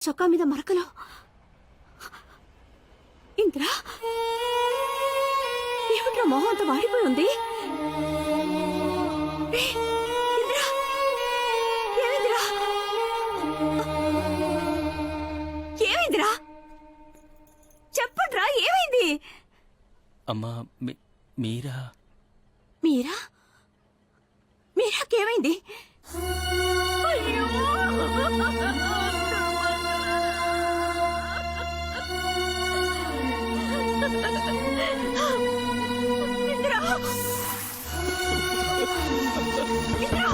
చొక్కా మీద మరకలు. ఇంద్రా, ఏమిట్రా మొహం అంతా వాడిపోయి ఉంది? ఇంద్రా, ఏమిందిరా? ఏమైందిరా? చెప్పండ్రా, ఏమైంది? అమ్మా మీరా మీరా? మీరాకేమైంది? అయ్యో! ఇంద్రా! ఇంద్రా!